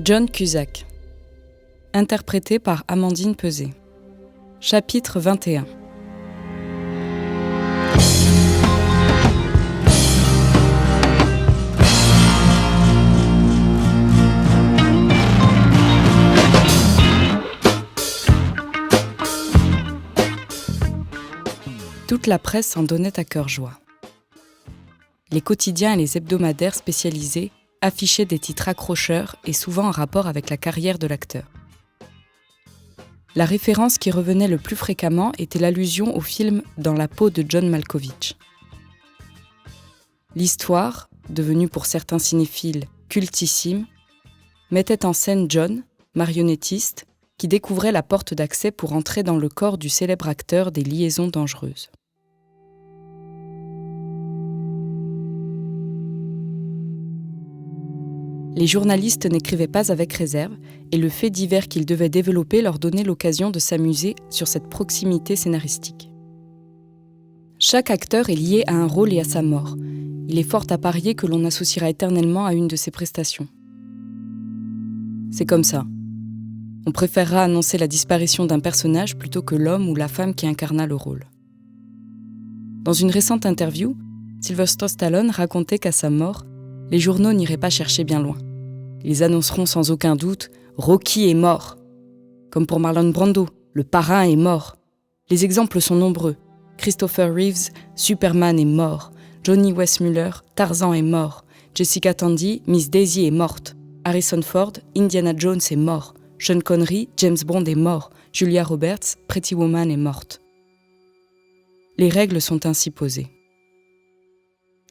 John Cusack, interprété par Amandine Peuzet. Chapitre 21. Toute la presse en donnait à cœur joie. Les quotidiens et les hebdomadaires spécialisés affichaient des titres accrocheurs et souvent en rapport avec la carrière de l'acteur. La référence qui revenait le plus fréquemment était l'allusion au film Dans la peau de John Malkovich. L'histoire, devenue pour certains cinéphiles cultissime, mettait en scène John, marionnettiste, qui découvrait la porte d'accès pour entrer dans le corps du célèbre acteur des Liaisons dangereuses. Les journalistes n'écrivaient pas avec réserve et le fait divers qu'ils devaient développer leur donnait l'occasion de s'amuser sur cette proximité scénaristique. Chaque acteur est lié à un rôle et à sa mort. Il est fort à parier que l'on associera éternellement à une de ses prestations. C'est comme ça. On préférera annoncer la disparition d'un personnage plutôt que l'homme ou la femme qui incarna le rôle. Dans une récente interview, Sylvester Stallone racontait qu'à sa mort, les journaux n'iraient pas chercher bien loin. Ils annonceront sans aucun doute « Rocky est mort ». Comme pour Marlon Brando, le parrain est mort. Les exemples sont nombreux. Christopher Reeves, Superman est mort. Johnny Weissmuller, Tarzan est mort. Jessica Tandy, Miss Daisy est morte. Harrison Ford, Indiana Jones est mort. Sean Connery, James Bond est mort. Julia Roberts, Pretty Woman est morte. Les règles sont ainsi posées.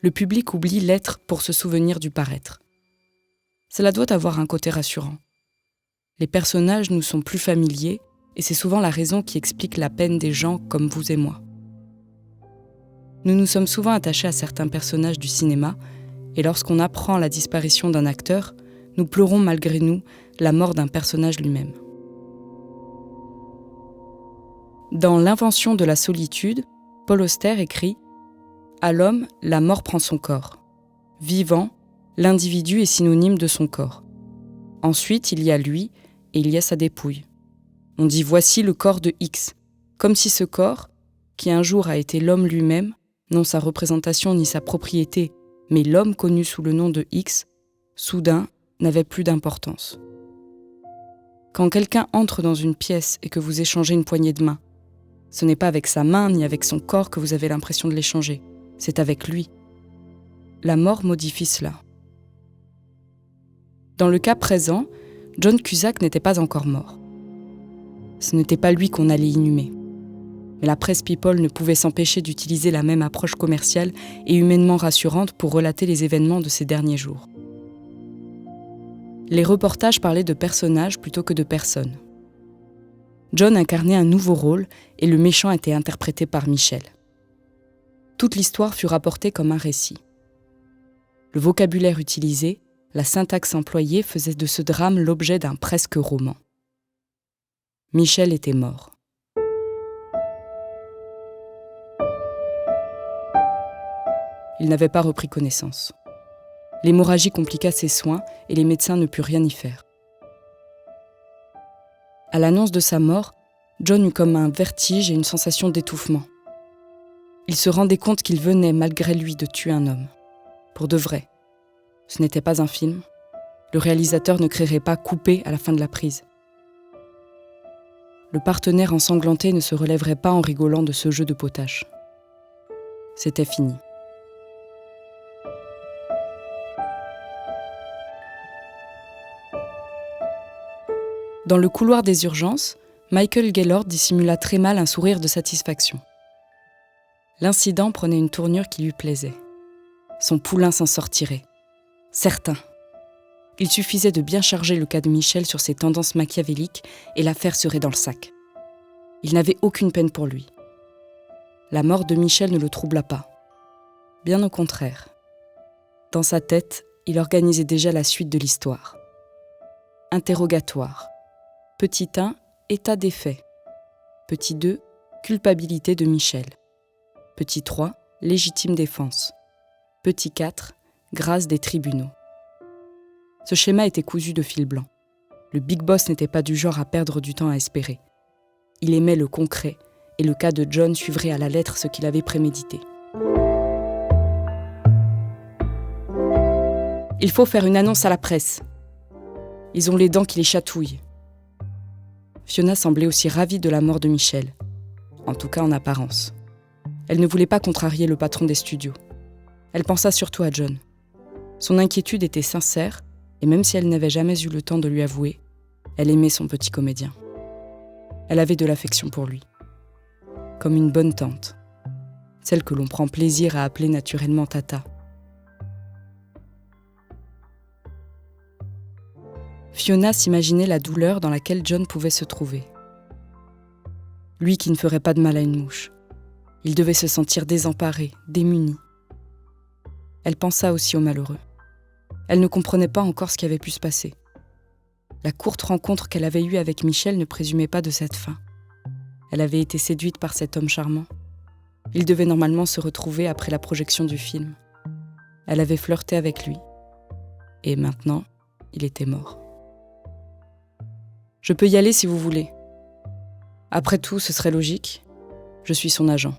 Le public oublie l'être pour se souvenir du paraître. Cela doit avoir un côté rassurant. Les personnages nous sont plus familiers et c'est souvent la raison qui explique la peine des gens comme vous et moi. Nous nous sommes souvent attachés à certains personnages du cinéma et lorsqu'on apprend la disparition d'un acteur, nous pleurons malgré nous la mort d'un personnage lui-même. Dans L'invention de la solitude, Paul Auster écrit « À l'homme, la mort prend son corps. Vivant, l'individu est synonyme de son corps. Ensuite, il y a lui et il y a sa dépouille. On dit « voici le corps de X », comme si ce corps, qui un jour a été l'homme lui-même, non sa représentation ni sa propriété, mais l'homme connu sous le nom de X, soudain, n'avait plus d'importance. Quand quelqu'un entre dans une pièce et que vous échangez une poignée de main, ce n'est pas avec sa main ni avec son corps que vous avez l'impression de l'échanger, c'est avec lui. La mort modifie cela. Dans le cas présent, John Cusack n'était pas encore mort. Ce n'était pas lui qu'on allait inhumer. Mais la presse People ne pouvait s'empêcher d'utiliser la même approche commerciale et humainement rassurante pour relater les événements de ces derniers jours. Les reportages parlaient de personnages plutôt que de personnes. John incarnait un nouveau rôle et le méchant était interprété par Michel. Toute l'histoire fut rapportée comme un récit. Le vocabulaire utilisé, la syntaxe employée faisait de ce drame l'objet d'un presque roman. Michel était mort. Il n'avait pas repris connaissance. L'hémorragie compliqua ses soins et les médecins ne purent rien y faire. À l'annonce de sa mort, John eut comme un vertige et une sensation d'étouffement. Il se rendait compte qu'il venait, malgré lui, de tuer un homme. Pour de vrai. Ce n'était pas un film. Le réalisateur ne crierait pas « coupé » à la fin de la prise. Le partenaire ensanglanté ne se relèverait pas en rigolant de ce jeu de potache. C'était fini. Dans le couloir des urgences, Michael Gaylord dissimula très mal un sourire de satisfaction. L'incident prenait une tournure qui lui plaisait. Son poulain s'en sortirait. Certain. Il suffisait de bien charger le cas de Michel sur ses tendances machiavéliques et l'affaire serait dans le sac. Il n'avait aucune peine pour lui. La mort de Michel ne le troubla pas. Bien au contraire. Dans sa tête, il organisait déjà la suite de l'histoire. Interrogatoire. Petit 1, état des faits. Petit 2, culpabilité de Michel. Petit 3, légitime défense. Petit 4, grâce des tribunaux. Ce schéma était cousu de fil blanc. Le Big Boss n'était pas du genre à perdre du temps à espérer. Il aimait le concret, et le cas de John suivrait à la lettre ce qu'il avait prémédité. Il faut faire une annonce à la presse. Ils ont les dents qui les chatouillent. Fiona semblait aussi ravie de la mort de Michel, en tout cas en apparence. Elle ne voulait pas contrarier le patron des studios. Elle pensa surtout à John. Son inquiétude était sincère, et même si elle n'avait jamais eu le temps de lui avouer, elle aimait son petit comédien. Elle avait de l'affection pour lui, comme une bonne tante, celle que l'on prend plaisir à appeler naturellement Tata. Fiona s'imaginait la douleur dans laquelle John pouvait se trouver. Lui qui ne ferait pas de mal à une mouche. Il devait se sentir désemparé, démuni. Elle pensa aussi au malheureux. Elle ne comprenait pas encore ce qui avait pu se passer. La courte rencontre qu'elle avait eue avec Michel ne présumait pas de cette fin. Elle avait été séduite par cet homme charmant. Ils devaient normalement se retrouver après la projection du film. Elle avait flirté avec lui. Et maintenant, il était mort. « Je peux y aller si vous voulez. Après tout, ce serait logique. Je suis son agent. »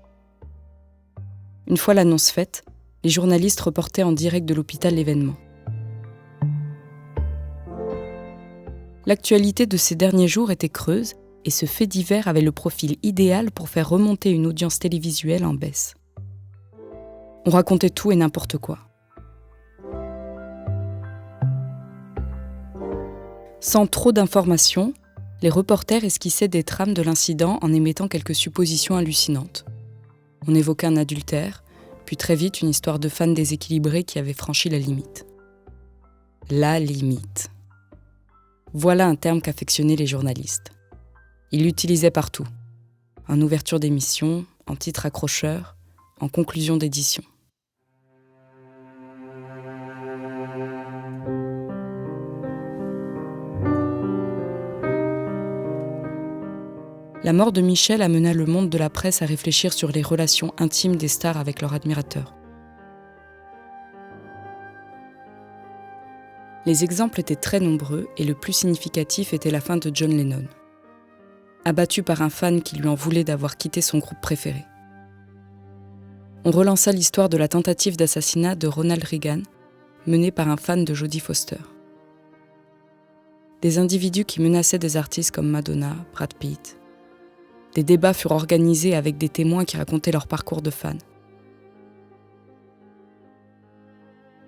Une fois l'annonce faite, les journalistes reportaient en direct de l'hôpital l'événement. L'actualité de ces derniers jours était creuse et ce fait divers avait le profil idéal pour faire remonter une audience télévisuelle en baisse. On racontait tout et n'importe quoi. Sans trop d'informations, les reporters esquissaient des trames de l'incident en émettant quelques suppositions hallucinantes. On évoquait un adultère, puis très vite une histoire de fan déséquilibré qui avait franchi la limite. La limite. Voilà un terme qu'affectionnaient les journalistes. Ils l'utilisaient partout. En ouverture d'émission, en titre accrocheur, en conclusion d'édition. La mort de Michel amena le monde de la presse à réfléchir sur les relations intimes des stars avec leurs admirateurs. Les exemples étaient très nombreux et le plus significatif était la fin de John Lennon. Abattu par un fan qui lui en voulait d'avoir quitté son groupe préféré. On relança l'histoire de la tentative d'assassinat de Ronald Reagan, menée par un fan de Jodie Foster. Des individus qui menaçaient des artistes comme Madonna, Brad Pitt. Des débats furent organisés avec des témoins qui racontaient leur parcours de fans.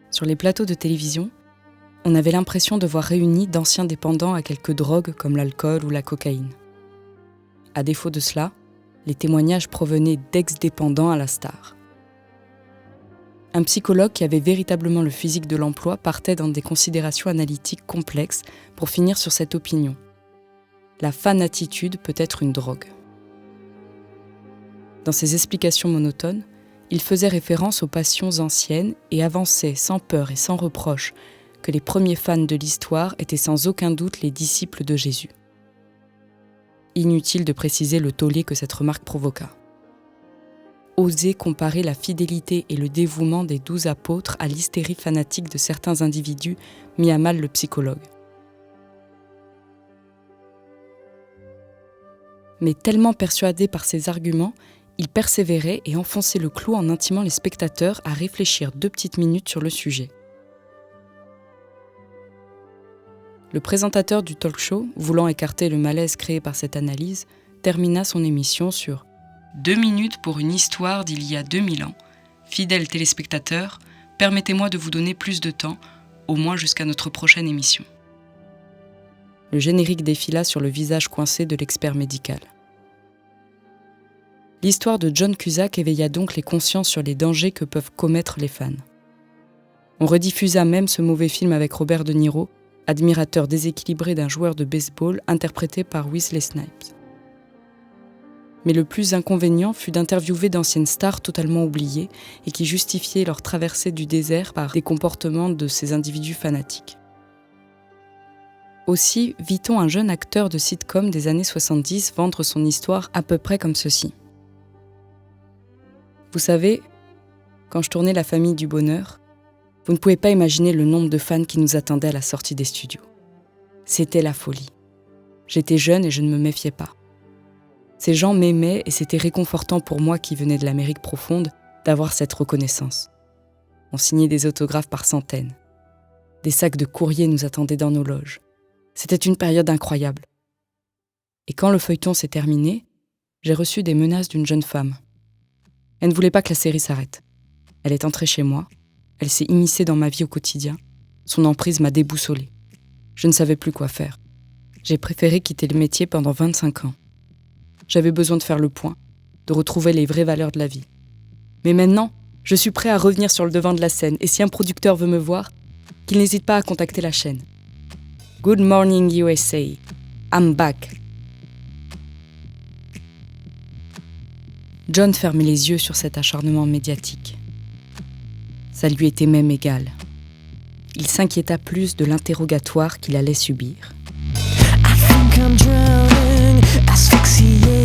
Sur les plateaux de télévision, on avait l'impression de voir réunis d'anciens dépendants à quelques drogues comme l'alcool ou la cocaïne. À défaut de cela, les témoignages provenaient d'ex-dépendants à la star. Un psychologue qui avait véritablement le physique de l'emploi partait dans des considérations analytiques complexes pour finir sur cette opinion. La fan-attitude peut être une drogue. Dans ses explications monotones, il faisait référence aux passions anciennes et avançait sans peur et sans reproche que les premiers fans de l'histoire étaient sans aucun doute les disciples de Jésus. Inutile de préciser le tollé que cette remarque provoqua. Oser comparer la fidélité et le dévouement des 12 apôtres à l'hystérie fanatique de certains individus mit à mal le psychologue. Mais tellement persuadé par ses arguments, il persévérait et enfonçait le clou en intimant les spectateurs à réfléchir 2 petites minutes sur le sujet. Le présentateur du talk-show, voulant écarter le malaise créé par cette analyse, termina son émission sur « 2 minutes pour une histoire d'il y a 2000 ans. Fidèles téléspectateurs, permettez-moi de vous donner plus de temps, au moins jusqu'à notre prochaine émission. » Le générique défila sur le visage coincé de l'expert médical. L'histoire de John Cusack éveilla donc les consciences sur les dangers que peuvent commettre les fans. On rediffusa même ce mauvais film avec Robert De Niro, admirateur déséquilibré d'un joueur de baseball interprété par Wesley Snipes. Mais le plus inconvénient fut d'interviewer d'anciennes stars totalement oubliées et qui justifiaient leur traversée du désert par des comportements de ces individus fanatiques. Aussi vit-on un jeune acteur de sitcom des années 70 vendre son histoire à peu près comme ceci. Vous savez, quand je tournais La Famille du Bonheur, vous ne pouvez pas imaginer le nombre de fans qui nous attendaient à la sortie des studios. C'était la folie. J'étais jeune et je ne me méfiais pas. Ces gens m'aimaient et c'était réconfortant pour moi qui venais de l'Amérique profonde d'avoir cette reconnaissance. On signait des autographes par centaines. Des sacs de courrier nous attendaient dans nos loges. C'était une période incroyable. Et quand le feuilleton s'est terminé, j'ai reçu des menaces d'une jeune femme. Elle ne voulait pas que la série s'arrête. Elle est entrée chez moi, elle s'est immiscée dans ma vie au quotidien. Son emprise m'a déboussolée. Je ne savais plus quoi faire. J'ai préféré quitter le métier pendant 25 ans. J'avais besoin de faire le point, de retrouver les vraies valeurs de la vie. Mais maintenant, je suis prêt à revenir sur le devant de la scène et si un producteur veut me voir, qu'il n'hésite pas à contacter la chaîne. Good morning USA, I'm back. John fermait les yeux sur cet acharnement médiatique. Ça lui était même égal. Il s'inquiéta plus de l'interrogatoire qu'il allait subir. I think I'm drowning, asphyxiated.